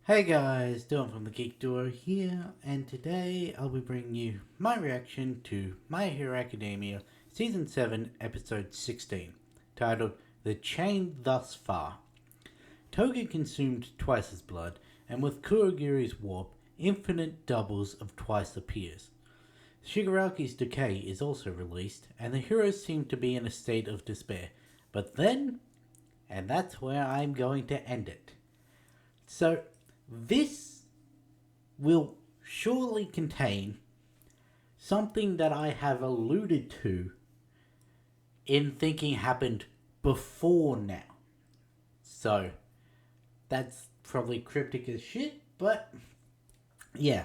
Hey guys, Dylan from the Geek Duo here, and today I'll be bringing you my reaction to My Hero Academia Season 7, Episode 16, titled The Chain Thus Far. Toga consumed twice his blood, and with Kurogiri's warp, infinite doubles of twice appears. Shigaraki's decay is also released, and the heroes seem to be in a state of despair. But then, and that's where I'm going to end it. So, this will surely contain something that I have alluded to in thinking happened before now. So, that's probably cryptic as shit, but yeah,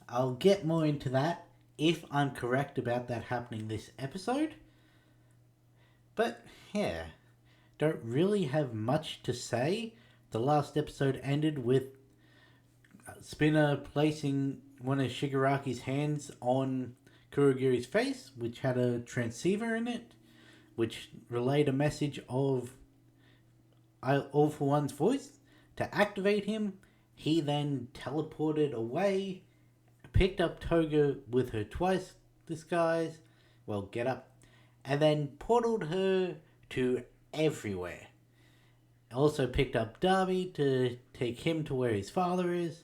I'll get more into that if I'm correct about that happening this episode. But yeah, don't really have much to say. The last episode ended with Spinner placing one of Shigaraki's hands on Kurogiri's face, which had a transceiver in it, which relayed a message of All for One's voice to activate him. He then teleported away, picked up Toga with her twice disguise, well, get up, and then portaled her to everywhere. Also picked up Darby to take him to where his father is.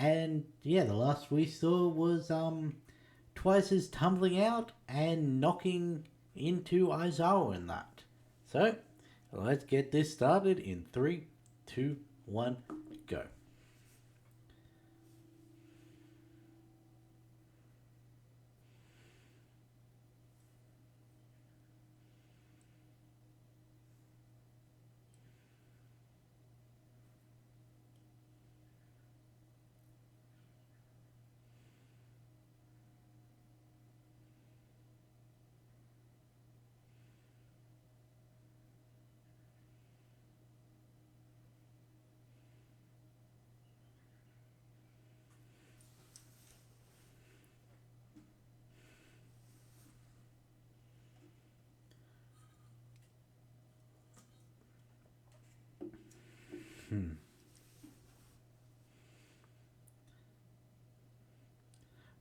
And yeah, the last we saw was Twice's tumbling out and knocking into Aizawa and that. So let's get this started in 3, 2, 1, go.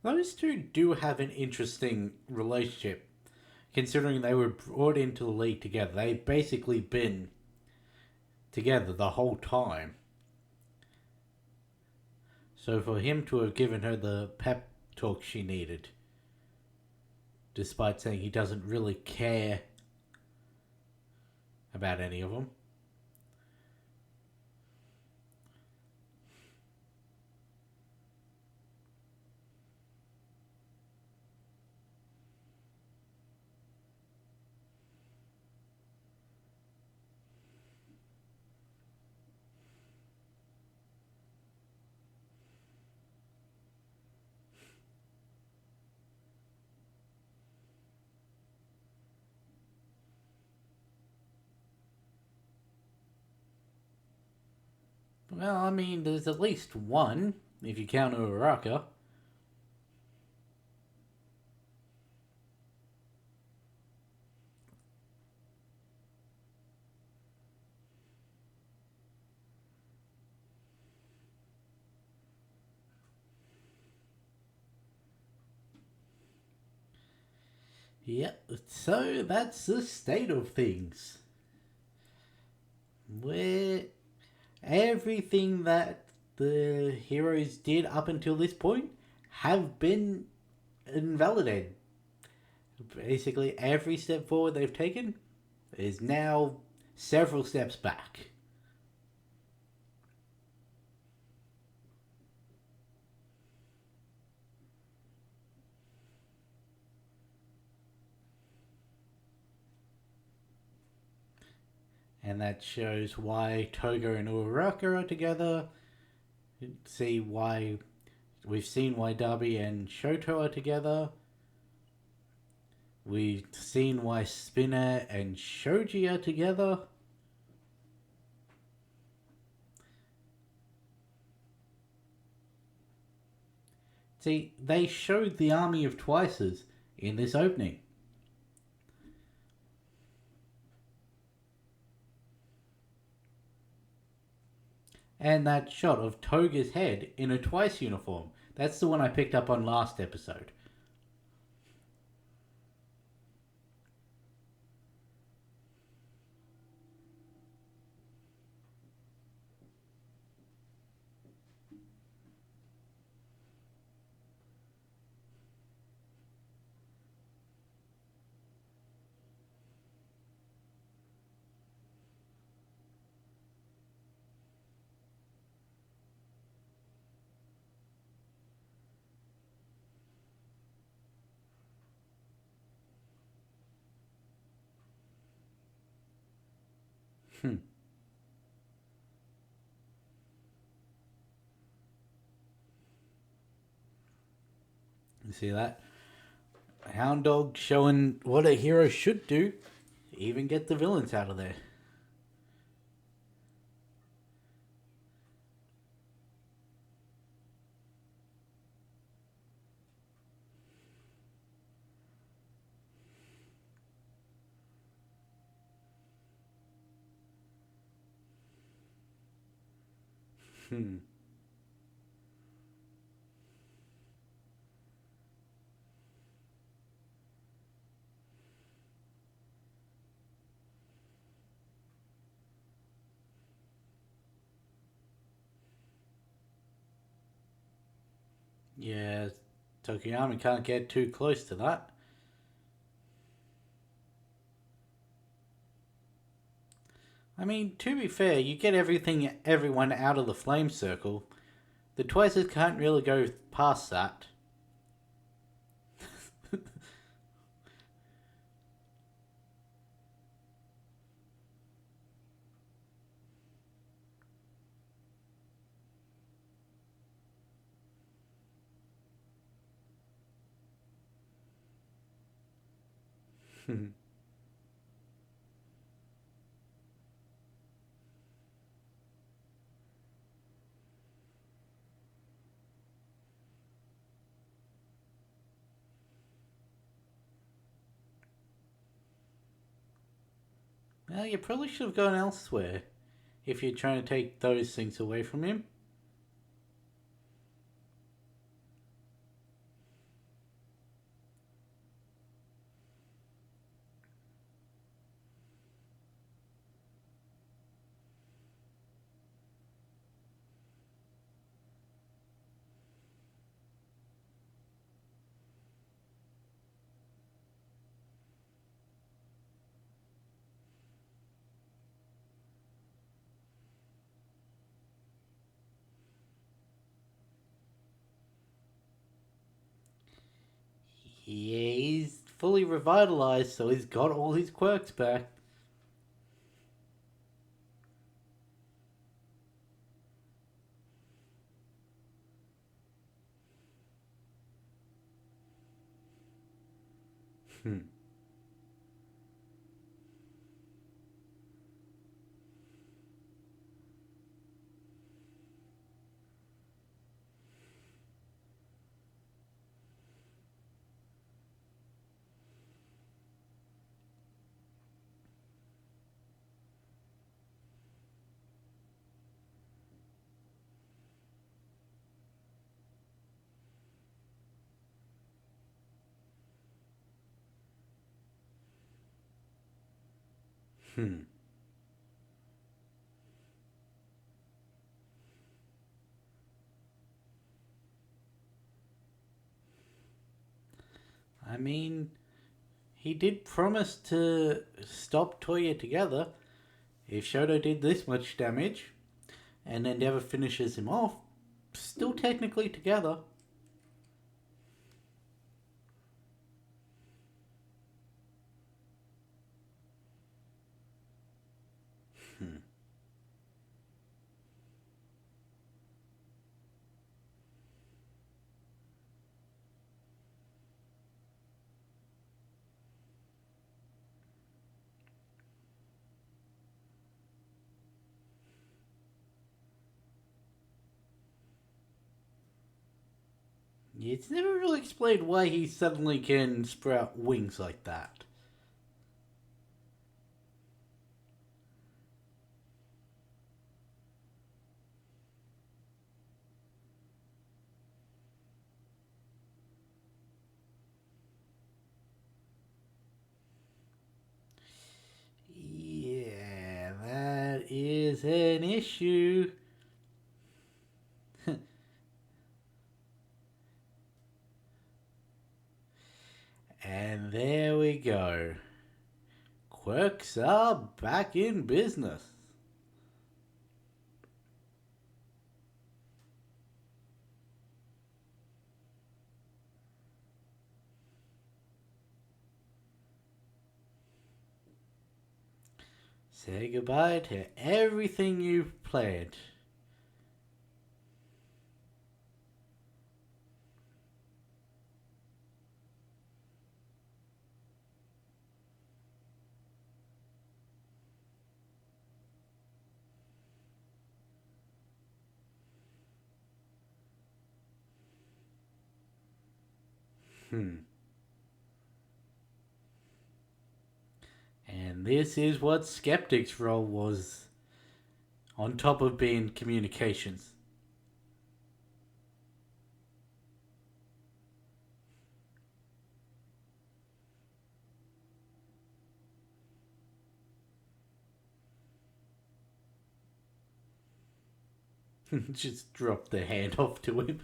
Those two do have an interesting relationship, considering they were brought into the league together. They've basically been together the whole time. So for him to have given her the pep talk she needed, despite saying he doesn't really care about any of them. Well, I mean, there's at least one, if you count Uraraka. Yep, so that's the state of things. Where everything that the heroes did up until this point have been invalidated. Basically, every step forward they've taken is now several steps back. And that shows why Toga and Uraraka are together. See why we've seen why Darby and Shoto are together. We've seen why Spinner and Shoji are together. See, they showed the army of Twices in this opening. And that shot of Toga's head in a Twice uniform. That's the one I picked up on last episode. Hmm. You see that? Hound Dog showing what a hero should do. Even get the villains out of there. Hmm. Yeah, Tokiyama can't get too close to that. I mean, to be fair, you get everyone out of the flame circle. The Twices can't really go past that. Well, you probably should have gone elsewhere if you're trying to take those things away from him. Yeah, he's fully revitalized, so he's got all his quirks back. Hmm. Hmm. I mean, he did promise to stop Toya together. If Shoto did this much damage and then never finishes him off, still technically together. Hmm. It's never really explained why he suddenly can sprout wings like that. is an issue. And there we go. Quirks are back in business. Say goodbye to everything you've planned. And this is what Skeptic's role was, on top of being communications. Just drop the hand off to him.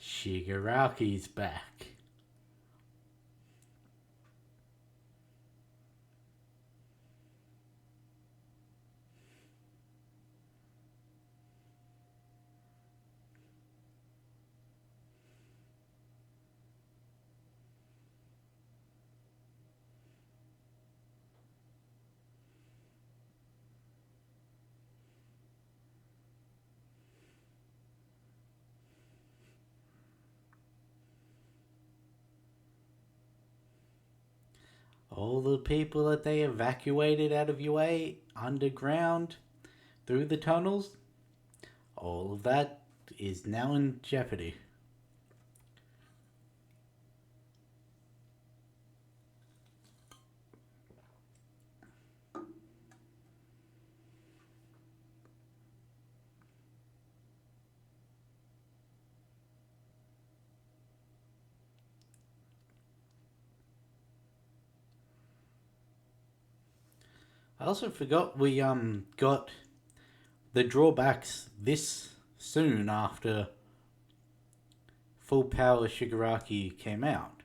Shigaraki's back. All the people that they evacuated out of UA underground through the tunnels, all of that is now in jeopardy. I also forgot we got the drawbacks this soon after Full Power Shigaraki came out.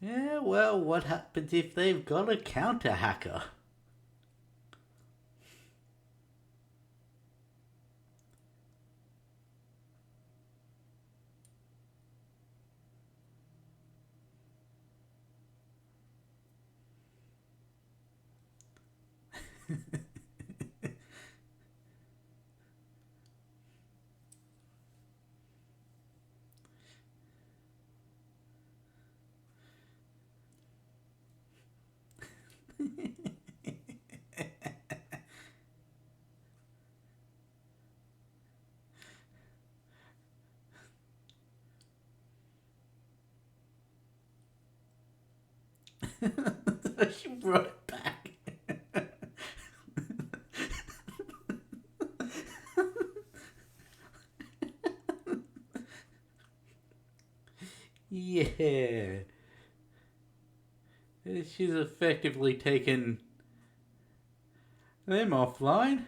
Yeah, well, what happens if they've got a counter hacker? She brought it back. Yeah. She's effectively taken them offline.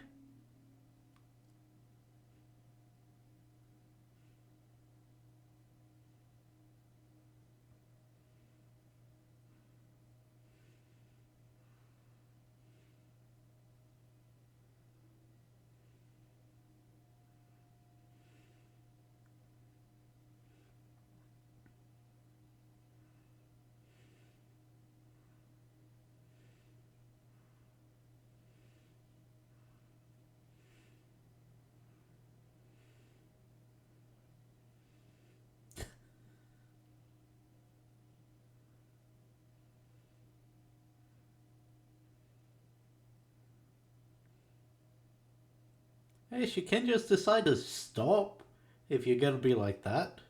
Hey, she can just decide to stop if you're gonna be like that.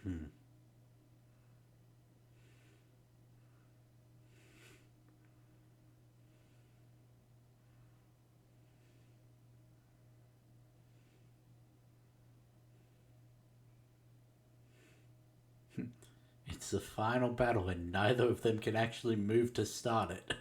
Hmm. It's the final battle, and neither of them can actually move to start it.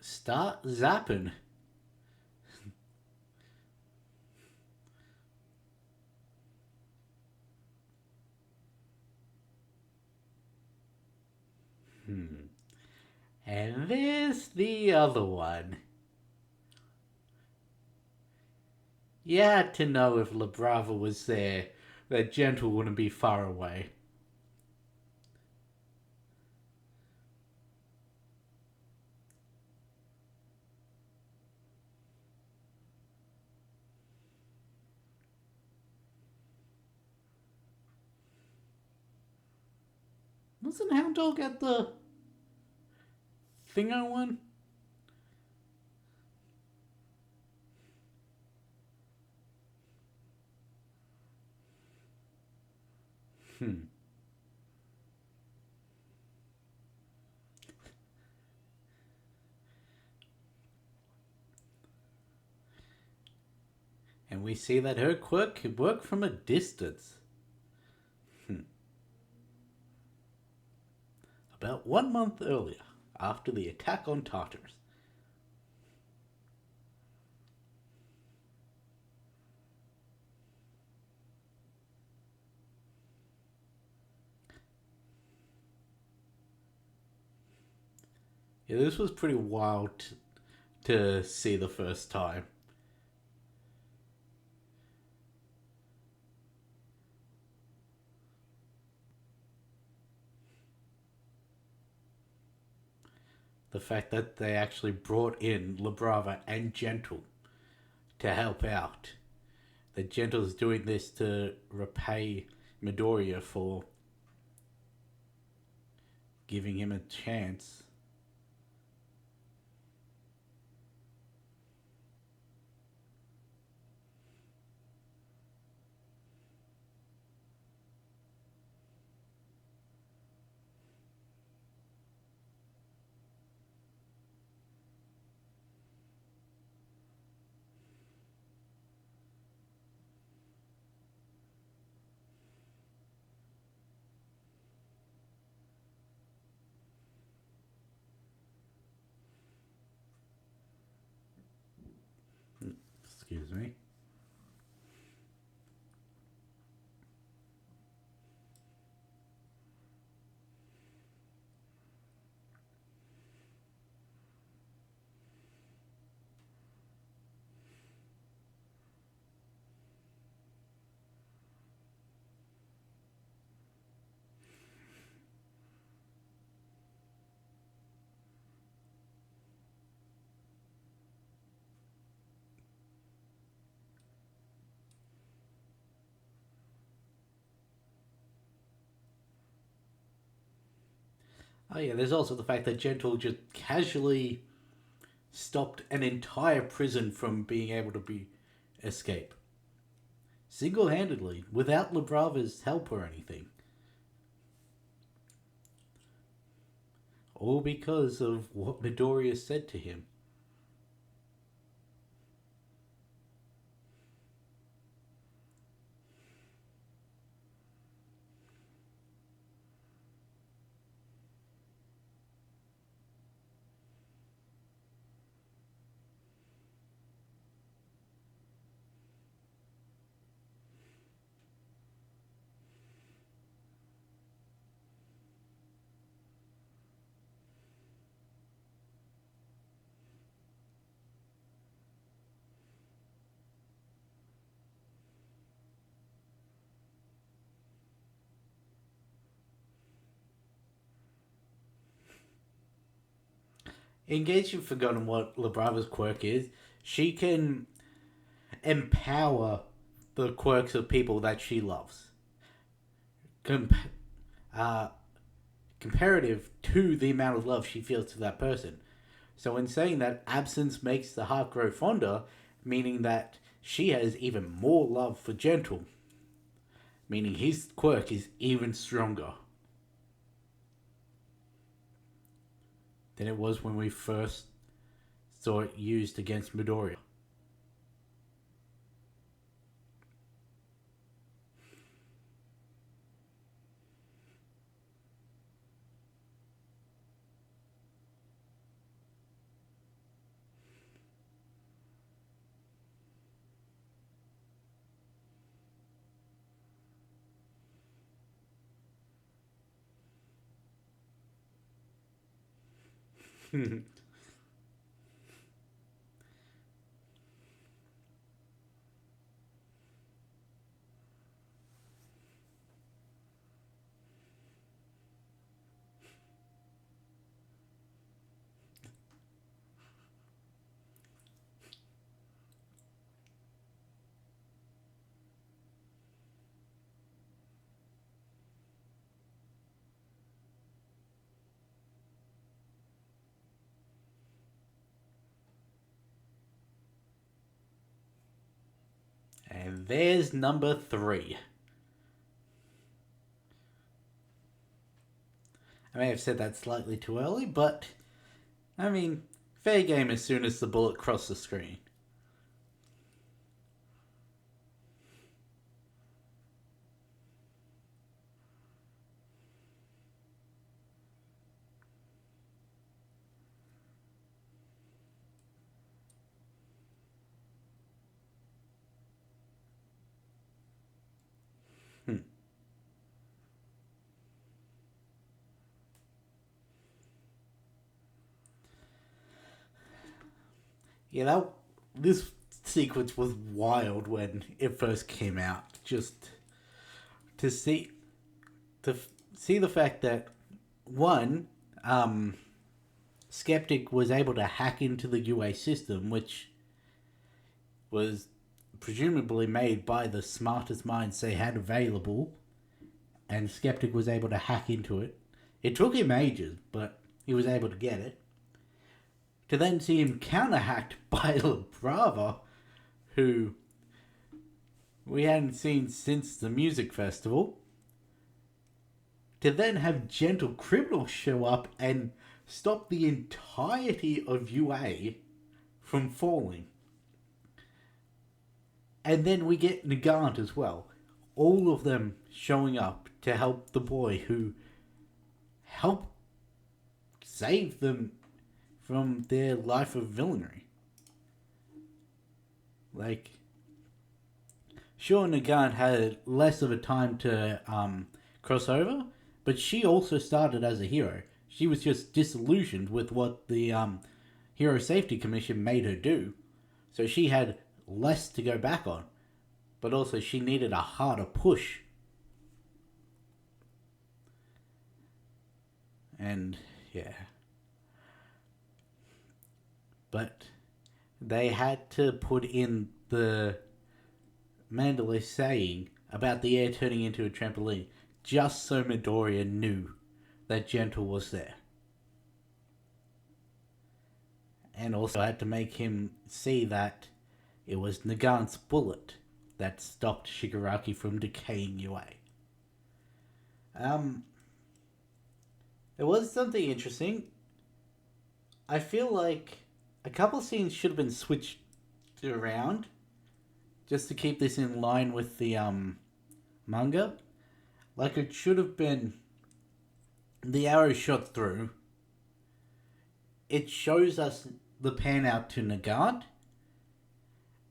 Start zapping. Hmm. And there's the other one. You had to know if La Brava was there, that Gentle wouldn't be far away. Wasn't Hound Dog at the Thingo one? Hmm. And we see that her quirk can work from a distance. Hmm. About 1 month earlier, after the attack on Tartars. Yeah, this was pretty wild to see the first time. The fact that they actually brought in La Brava and Gentle to help out. That Gentle's doing this to repay Midoriya for giving him a chance. Excuse me. Oh yeah, there's also the fact that Gentle just casually stopped an entire prison from being able to be escape. Single-handedly, without Labrava's help or anything. All because of what Midoriya said to him. In case you've forgotten what Labrava's quirk is, she can empower the quirks of people that she loves. Com- uh, Comparative to the amount of love she feels to that person. So, in saying that, absence makes the heart grow fonder, meaning that she has even more love for Gentle, meaning his quirk is even stronger than it was when we first saw it used against Midoriya. And there's number 3. I may have said that slightly too early, but I mean, fair game as soon as the bullet crossed the screen. Hmm. Yeah, this sequence was wild when it first came out. Just to see to see the fact that one, Skeptic was able to hack into the UA system, which was presumably made by the smartest minds they had available, and Skeptic was able to hack into it. It took him ages, but he was able to get it. To then see him counter hacked by Brava, who we hadn't seen since the music festival. To then have Gentle Criminal show up and stop the entirety of UA from falling. And then we get Nagant as well. All of them showing up to help the boy who helped save them from their life of villainy. Like, sure, Nagant had less of a time to cross over, but she also started as a hero. She was just disillusioned with what the Hero Safety Commission made her do. So she had less to go back on. But also she needed a harder push. And yeah. But they had to put in the Mandalay saying about the air turning into a trampoline just so Midoriya knew that Gentle was there. and also had to make him see that it was Nagant's bullet that stopped Shigaraki from decaying UA. There was something interesting. I feel like a couple scenes should have been switched around just to keep this in line with the manga. Like, it should have been the arrow shot through. It shows us the pan out to Nagant,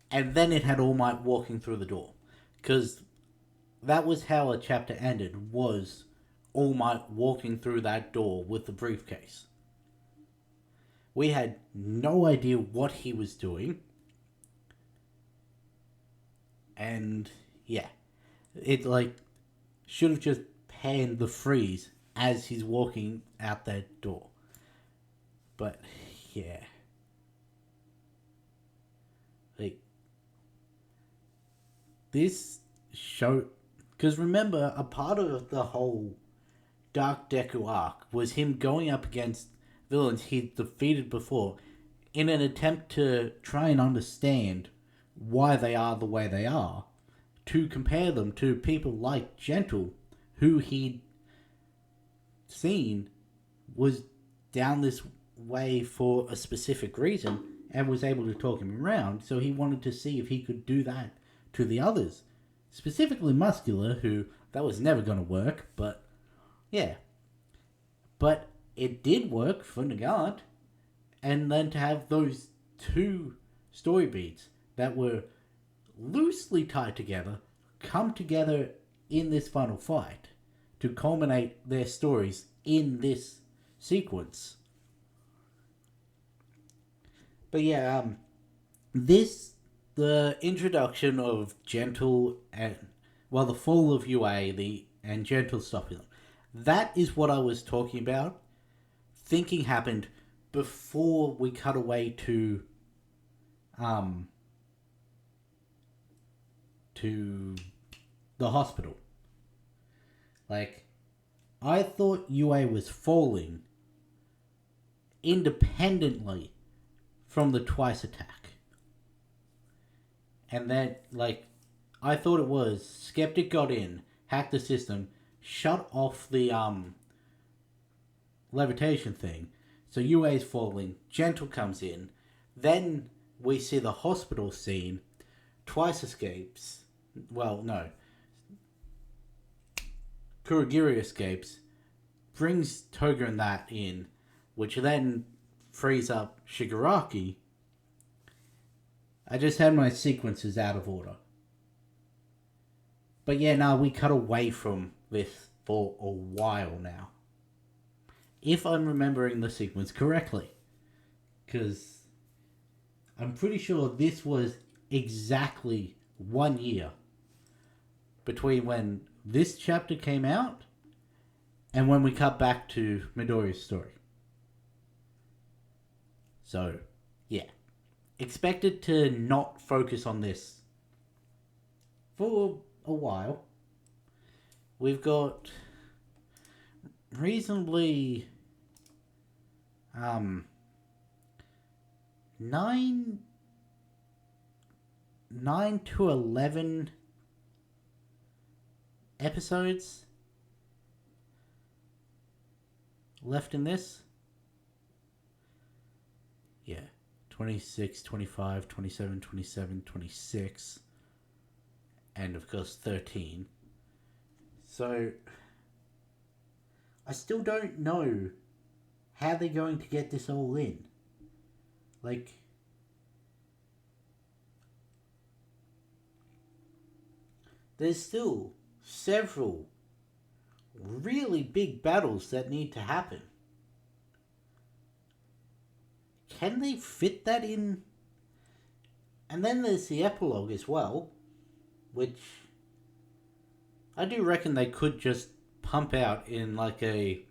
and then it had All Might walking through the door. Because that was how a chapter ended, was All Might walking through that door with the briefcase. We had no idea what he was doing. And, yeah. It, like, should have just panned the freeze as he's walking out that door. But, yeah. Like, this show... Because remember, a part of the whole Dark Deku arc was him going up against villains he'd defeated before in an attempt to try and understand why they are the way they are, to compare them to people like Gentle, who he'd seen was down this way for a specific reason and was able to talk him around. So he wanted to see if he could do that to the others, specifically Muscular, who that was never going to work. But yeah, but it did work for Nagant. And then to have those two story beats that were loosely tied together come together in this final fight to culminate their stories in this sequence. But yeah, the introduction of Gentle and, well, the fall of UA, and Gentle stopping them, that is what I was talking about. Thinking happened before we cut away to the hospital. Like, I thought UA was falling independently from the Twice attack. And then, like, I thought it was Skeptic got in, hacked the system, shut off the levitation thing. So UA's falling, Gentle comes in, then we see the hospital scene, Twice escapes. Well, no. Kurogiri escapes, brings Toga and that in, which then frees up Shigaraki. I just had my sequences out of order. But yeah, no, we cut away from this for a while now. If I'm remembering the sequence correctly. Because I'm pretty sure this was exactly 1 year between when this chapter came out and when we cut back to Midoriya's story. So, yeah. Expected to not focus on this for a while. We've got reasonably 9 to 11 episodes left in this. Yeah. 26, 25, 27, 27, 26. And of course 13. So I still don't know how they're going to get this all in. Like, there's still several really big battles that need to happen. Can they fit that in? And then there's the epilogue as well, which I do reckon they could just pump out in like a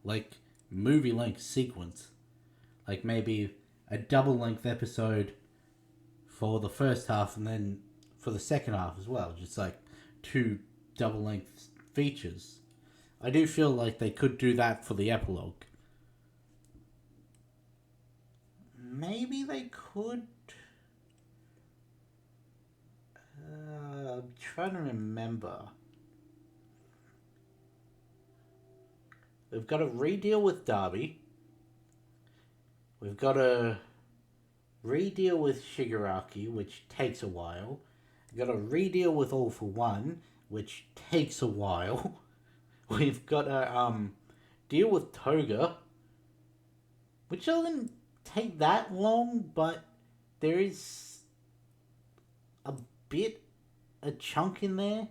like movie length sequence. Like maybe a double length episode for the first half and then for the second half as well. Just like 2 double length features. I do feel like they could do that for the epilogue. maybe they could. I'm trying to remember. We've got to redeal with Darby. We've got to redeal with Shigaraki, which takes a while. We've got to redeal with All for One, which takes a while. We've got to deal with Toga, which doesn't take that long, but there is a chunk in there.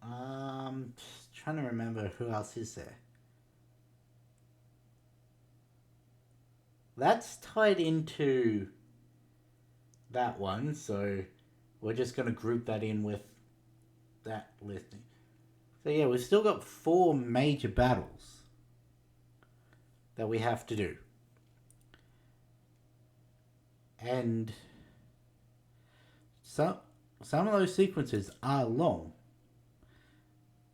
Just trying to remember who else is there. That's tied into that one, so we're just going to group that in with that listing. So yeah, we've still got 4 major battles that we have to do. And some of those sequences are long.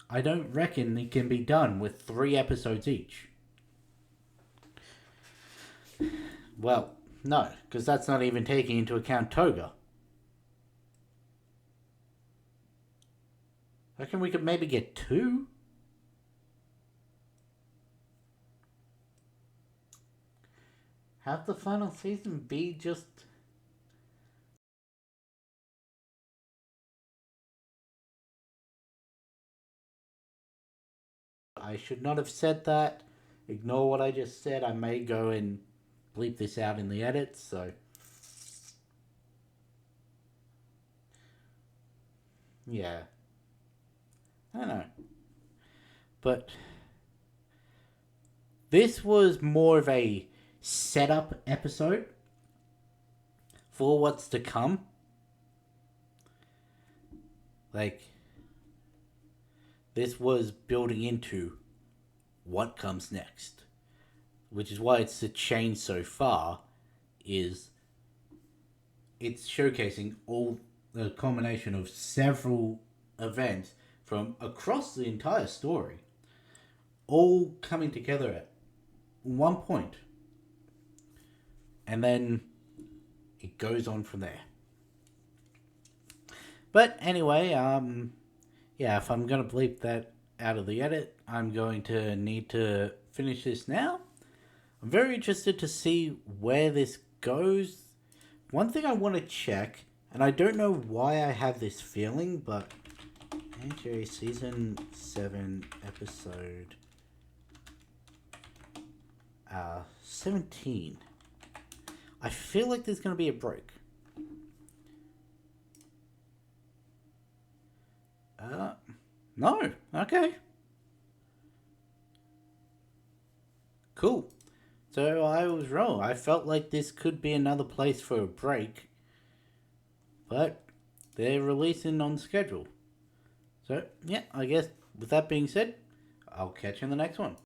I don't reckon it can be done with 3 episodes each. Well, no, because that's not even taking into account Toga. I reckon we could maybe get 2. Have the final season be just... I should not have said that. Ignore what I just said. I may go and bleep this out in the edits, so... Yeah. I don't know. But... this was more of a setup episode for what's to come. Like... this was building into what comes next. Which is why it's a change so far, is it's showcasing all the combination of several events from across the entire story, all coming together at one point. And then it goes on from there. But anyway, yeah, if I'm going to bleep that out of the edit, I'm going to need to finish this now. I'm very interested to see where this goes. One thing I want to check, and I don't know why I have this feeling, but BNHA Season 7 Episode 17. I feel like there's going to be a break. No. Okay. Cool. So I was wrong. I felt like this could be another place for a break. But they're releasing on schedule. So, yeah, I guess with that being said, I'll catch you in the next one.